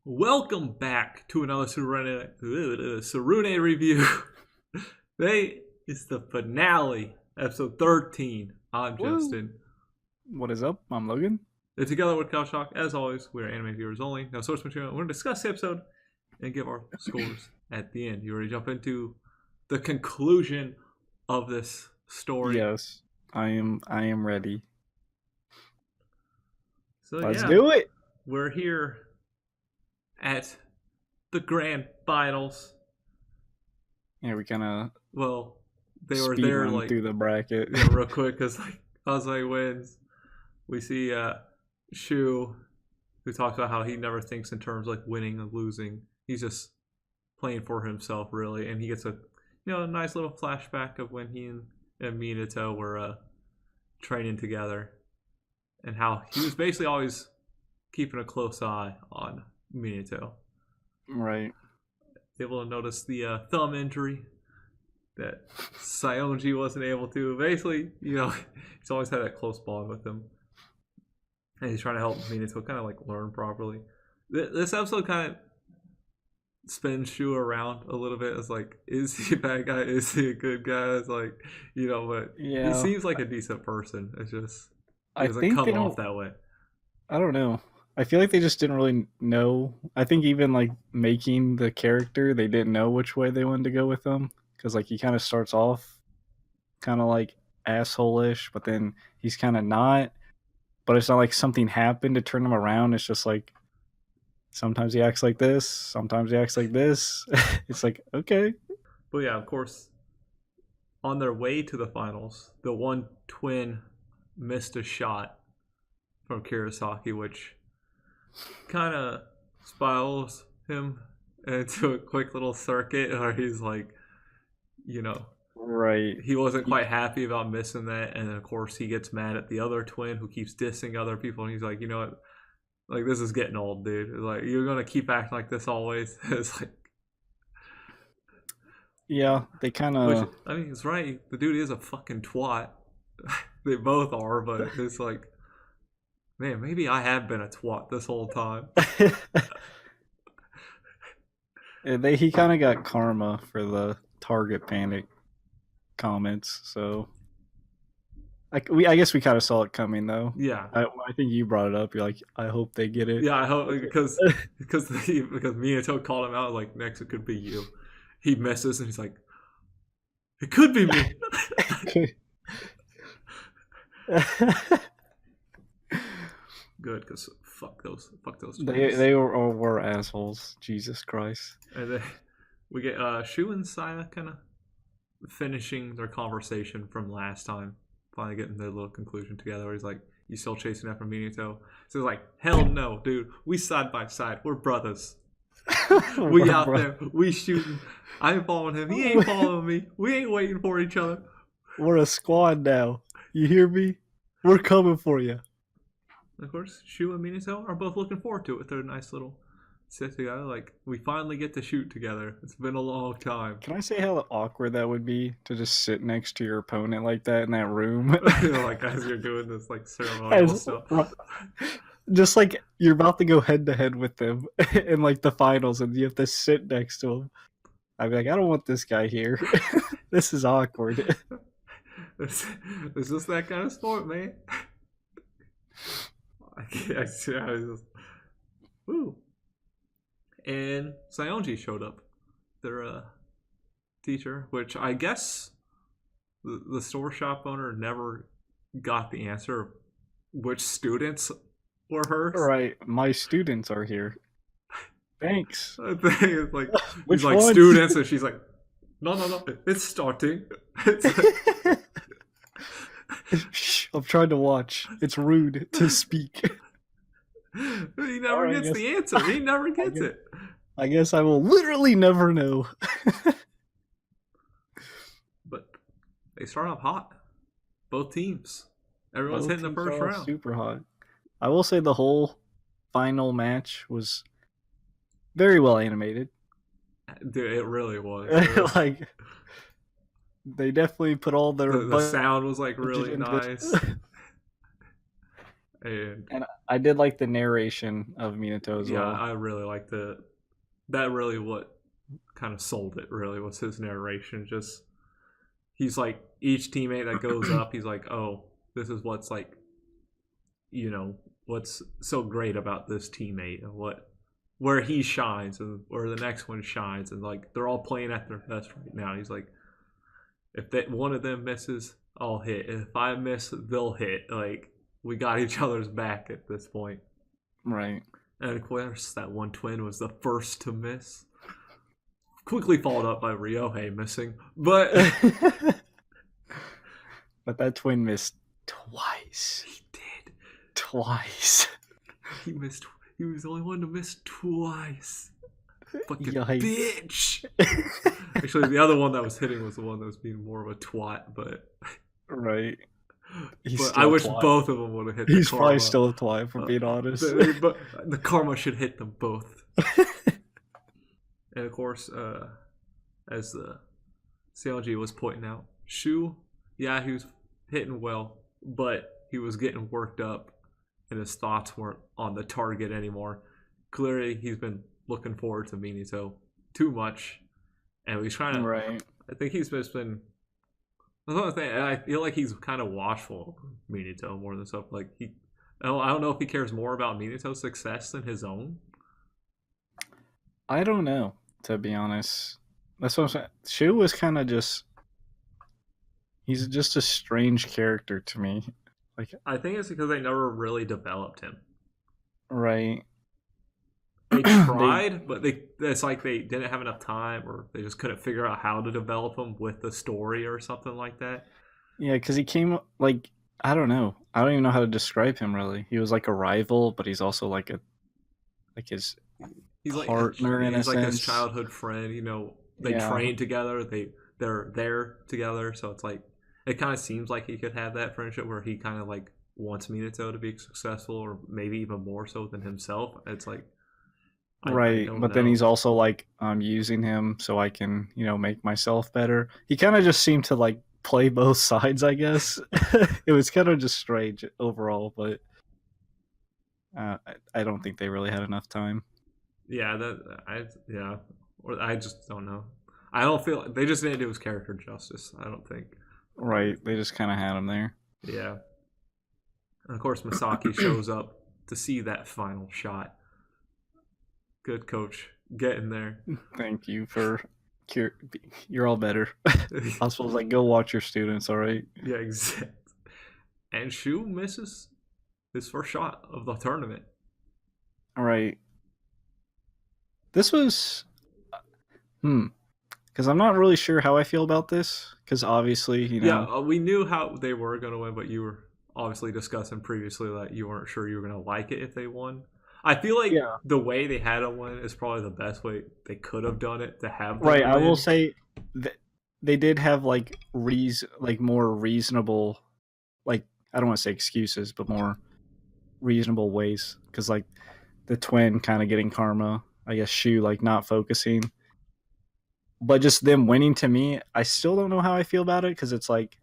Welcome back to another Tsurune review. Today is the finale, episode 13. I'm Woo! Justin. What is up? I'm Logan. And together with Shock, as always, we're anime viewers only. No source material. We're going to discuss the episode and give our scores at the end. You ready to jump into the conclusion of this story? Yes, I am ready. So Let's do it. We're here at the grand finals. Yeah, we kind of They were there like through the bracket real quick because Kazemai wins. We see Shu, who talks about how he never thinks in terms like winning and losing. He's just playing for himself, really, and he gets a nice little flashback of when he and Minato were training together, and how he was basically always keeping a close eye on Minato. Right. Able to notice the thumb injury that Saionji wasn't able to. Basically, he's always had that close bond with him. And he's trying to help Minato kind of like learn properly. This episode kind of spins Shu around a little bit. It's like, is he a bad guy? Is he a good guy? It's like, but he seems like a decent person. It's just, he doesn't come off that way. I don't know. I feel like they just didn't really know. I think even like making the character, they didn't know which way they wanted to go with him. Because like he kind of starts off kind of like asshole-ish, but then he's kind of not. But it's not like something happened to turn him around. It's just like sometimes he acts like this, sometimes he acts like this. It's like, okay. But yeah, of course, on their way to the finals, the one twin missed a shot from Kurosaki, which kind of spirals him into a quick little circuit where he's like, right, he wasn't quite happy about missing that, and then of course he gets mad at the other twin who keeps dissing other people, and he's like, you know what, like, this is getting old, dude. It's like, you're gonna keep acting like this always. It's like, yeah, they kind of, I mean, it's right, the dude is a fucking twat. They both are, but it's like, man, maybe I have been a twat this whole time. he kind of got karma for the Target panic comments, so I guess we kind of saw it coming, though. Yeah, I think you brought it up. You're like, I hope they get it. Yeah, I hope, because Minato called him out, like, next it could be you. He misses and he's like, it could be me. Good, because fuck those twins. They were assholes. Jesus Christ. And then we get Shu and Saya kind of finishing their conversation from last time, finally getting their little conclusion together, where he's like, you still chasing after Minato? So he's like, hell no, dude, we side by side, we're brothers. We out there, we shooting. I'm following him, he ain't following me, we ain't waiting for each other. We're a squad now, you hear me? We're coming for you. Of course, Shu and Minato are both looking forward to it with their nice little sit together. Like, we finally get to shoot together. It's been a long time. Can I say how awkward that would be to just sit next to your opponent like that in that room? Like, as you're doing this like ceremonial stuff. Just like you're about to go head to head with them in like the finals, and you have to sit next to him. I'd be like, I don't want this guy here. This is awkward. It's just that kind of sport, man. I see how it's just, woo. And Saionji showed up, their teacher, which I guess the store shop owner never got the answer of which students were hers. Right, my students are here. Thanks. I think it's like, he's like, students, and she's like, no, it's starting. I'm trying to watch. It's rude to speak. He never gets the answer. He never gets it. I guess I will literally never know. But they start off hot. Both teams. Everyone's hitting the first round. Super hot. I will say the whole final match was very well animated. Dude, it really was. Like, they definitely put all their... The sound was like really nice. And I did like the narration of Minato as yeah, well. I really liked it. That really what kind of sold it. Really was his narration. Just he's like each teammate that goes up, he's like, oh, this is what's like, what's so great about this teammate and where he shines and where the next one shines, and like they're all playing at their best right now. He's like, if that one of them misses, I'll hit. If I miss, they'll hit. Like we got each other's back at this point. Right. And of course, that one twin was the first to miss. Quickly followed up by Ryohei missing. But but that twin missed twice. He did. Twice. He missed. He was the only one to miss twice. Fucking Yikes. bitch. Actually, the other one that was hitting was the one that was being more of a twat, but... Right. But I wish both of them would have hit He's the probably karma. still a twat, for being honest. But the karma should hit them both. And of course, as the CLG was pointing out, Shu, yeah, he was hitting well, but he was getting worked up and his thoughts weren't on the target anymore. Clearly, he's been looking forward to Minato too much, and he's trying to... Right. I think he's just been... Another thing, I feel like he's kind of watchful of Minato more than stuff. Like, I don't know if he cares more about Minato's success than his own. I don't know, to be honest. That's what I'm saying. Shu was kind of just... He's just a strange character to me. Like, I think it's because they never really developed him. Right. They tried, but it's like they didn't have enough time, or they just couldn't figure out how to develop him with the story or something like that. Yeah, because he came, like, I don't know. I don't even know how to describe him, really. He was like a rival, but he's also like his partner in a sense. He's like his childhood friend, they train together, they're there together, so it's like, it kind of seems like he could have that friendship where he kind of like wants Minato to be successful, or maybe even more so than himself. It's like, right, but then he's also like, I'm using him so I can, make myself better. He kind of just seemed to like play both sides, I guess. It was kind of just strange overall, but I don't think they really had enough time. Yeah, or I just don't know. I don't feel they just didn't do his character justice. I don't think. Right, they just kind of had him there. Yeah. And of course, Misaki shows up to see that final shot. Good coach, get in there. Thank you for you're all better. I was supposed to like, go watch your students, all right? Yeah, exactly. And Shu misses his first shot of the tournament. All right. This was because I'm not really sure how I feel about this, because obviously, Yeah, we knew how they were going to win, but you were obviously discussing previously that you weren't sure you were going to like it if they won. I feel like the way they had them win is probably the best way they could have done it to have them right. win. I will say that they did have like more reasonable, like, I don't want to say excuses, but more reasonable ways, because like the twin kind of getting karma, I guess Shu like not focusing, but just them winning, to me, I still don't know how I feel about it, because it's like,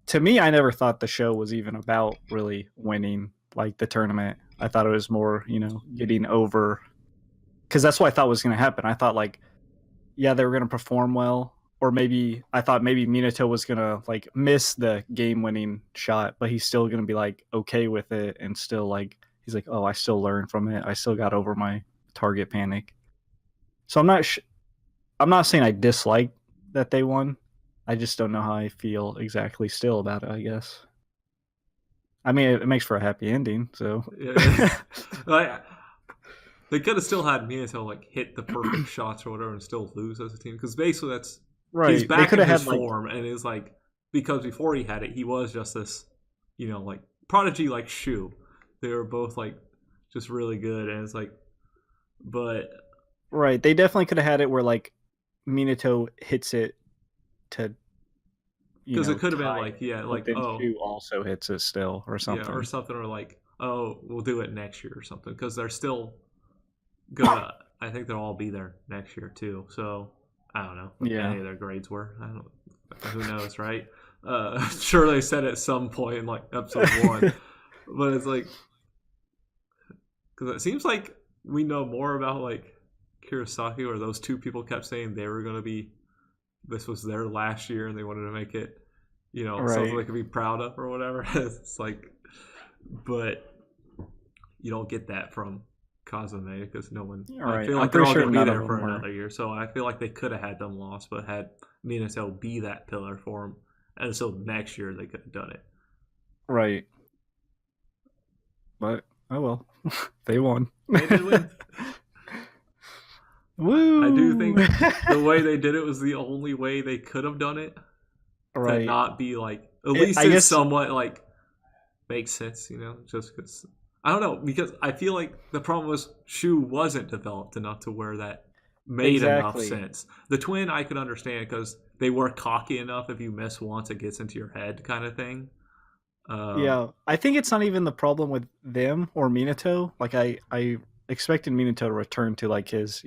to me, I never thought the show was even about really winning like the tournament. I thought it was more, getting over, because that's what I thought was going to happen. I thought like, yeah, they were going to perform well, or maybe I thought maybe Minato was going to like miss the game-winning shot, but he's still going to be like okay with it, and still like, he's like, oh, I still learned from it. I still got over my target panic. So I'm not saying I dislike that they won. I just don't know how I feel exactly still about it, I guess. I mean, it makes for a happy ending, so. Yeah. Like, they could have still had Minato like hit the perfect shots or whatever and still lose as a team, because basically that's right. He's back in his form, and is like, because before he had it, he was just this, like prodigy like Shu. They were both like just really good, and it's like, but right, they definitely could have had it where like Minato hits it to. Because it could have been like, Shu also hits it still, or something. Yeah, or something, or like, oh, we'll do it next year or something. Because they're still gonna, I think they'll all be there next year too. So, I don't know what any of their grades were. Who knows, right? Sure, they said at some point in like episode 1. But it's like, because it seems like we know more about like Kurosaki, or those two people kept saying they were going to be, this was their last year and they wanted to make it, something Right. they could be proud of or whatever. It's like, but you don't get that from Kazemai because no one. I Right. feel I'm like they're pretty all sure going to be none of there for them were. another year, so I feel like they could have had them lost, but had Minato be that pillar for them, and so next year they could have done it. Right. But oh well, they won. They did win. I do Woo! think the way they did it was the only way they could have done it to Right. not be like, at least I it guess. somewhat like makes sense, just because I don't know, because I feel like the problem was Shu wasn't developed enough to where that made enough Exactly. sense. The twin I could understand because they were cocky enough. If you miss once, it gets into your head, kind of thing. Yeah, I think it's not even the problem with them or Minato. Like I expected Minato to return to like his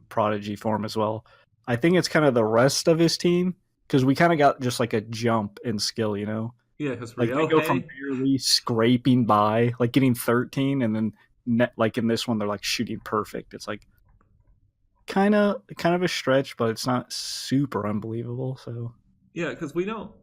prodigy form as well. I think it's kind of the rest of his team because we kind of got just like a jump in skill. Yeah, because Like they go from Ryohei, barely scraping by, like getting 13, and then like in this one they're like shooting perfect. It's like kind of a stretch, but it's not super unbelievable. So yeah, because we know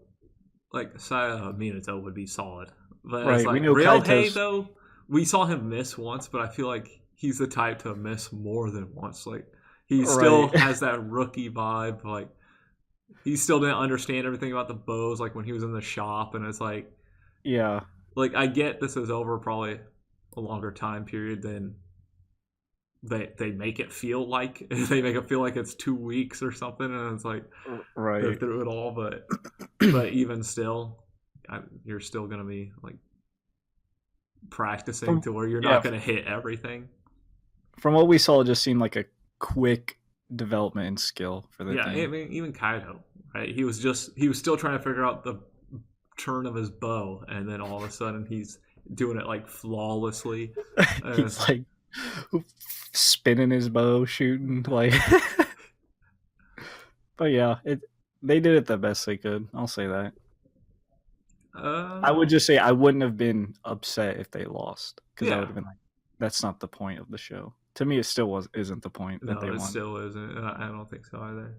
like Saya Minato would be solid, but it's right, we like know Ryohei Kaito's though. We saw him miss once, but I feel like he's the type to miss more than once. Like he right. still has that rookie vibe. Like he still didn't understand everything about the bows. Like when he was in the shop, and it's Yeah. like I get this is over probably a longer time period than they make it feel like. They make it feel like it's 2 weeks or something, and it's like they're Right. through it all. But even still, you're still gonna be like practicing From to where you're yeah, not gonna hit everything. from what we saw, it just seemed like a quick development in skill for the Yeah, I team. mean even Kaido, right? He was still trying to figure out the turn of his bow, and then all of a sudden he's doing it like flawlessly. And He's like spinning his bow, shooting like. But yeah, they did it the best they could. I'll say that. I would just say I wouldn't have been upset if they lost because I would yeah, have been like, that's not the point of the show. To me, it still isn't the point that no, they it won. still isn't. I don't think so either.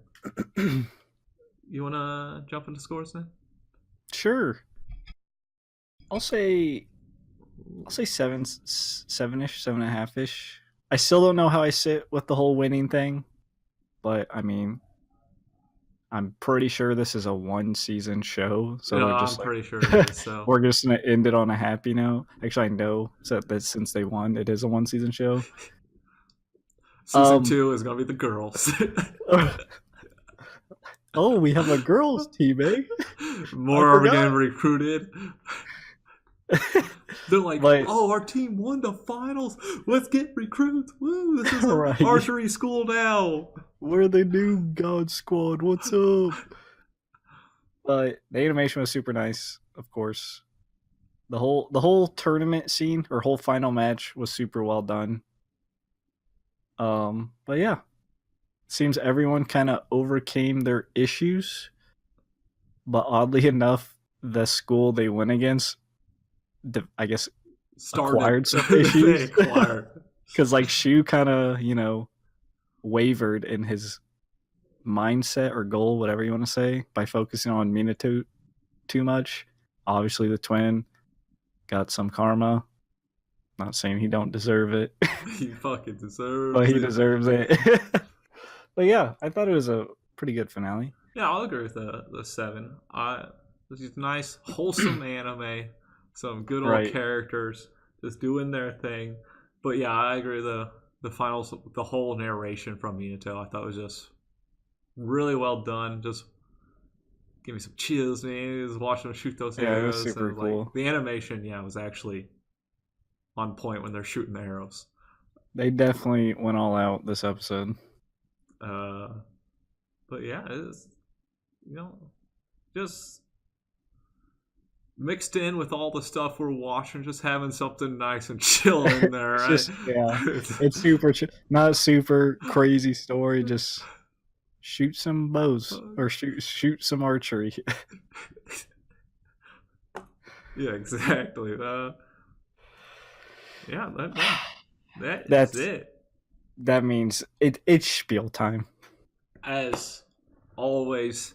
You wanna jump into scores then? Sure, I'll say seven-ish, 7.5-ish. I still don't know how I sit with the whole winning thing, but I mean, I'm pretty sure this is a one season show, so No, they're I'm just like pretty sure it is. So we're just gonna end it on a happy note. Actually, I know that since they won, it is a one season show. season Um, 2 is gonna be the girls. oh, we have a girls team, eh? I More are getting forgot. recruited. They're like, But oh, our team won the finals. Let's get recruits. Woo! This is an right, archery school now. we're the new God Squad. What's up? But the animation was super nice, of course. The whole tournament scene or whole final match was super well done. But yeah, seems everyone kind of overcame their issues, but oddly enough, the school they went against, I guess, Started. acquired some They issues acquired. because like Shu kind of wavered in his mindset or goal, whatever you want to say, by focusing on Minato too much. Obviously, the twin got some karma. Not saying he don't deserve it, He fucking but deserves he it. deserves it. But yeah, I thought it was a pretty good finale. Yeah, I'll agree with the 7. This is nice, wholesome anime. Some good old Right. characters just doing their thing. But yeah, I agree. The finals, the whole narration from Minato, I thought was just really well done. Just give me some chills, man. Just watching them shoot those Yeah, it was arrows, super and like cool. the animation, yeah, was actually on point when they're shooting the arrows. They definitely went all out this episode. Uh, but yeah, it's just mixed in with all the stuff we're watching, just having something nice and chill in there, It's right? just yeah, it's super not super crazy story. Just shoot some bows or shoot some archery. Yeah, exactly. Yeah, that That's is it. that means it's spiel time. As always,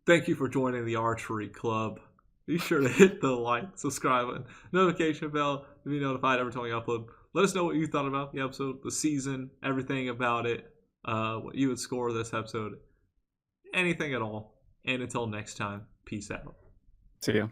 thank you for joining the Archery Club. Be sure to hit the like, subscribe, and notification bell to be notified every time we upload. Let us know what you thought about the episode, the season, everything about it, what you would score this episode, anything at all. And until next time, peace out. See ya.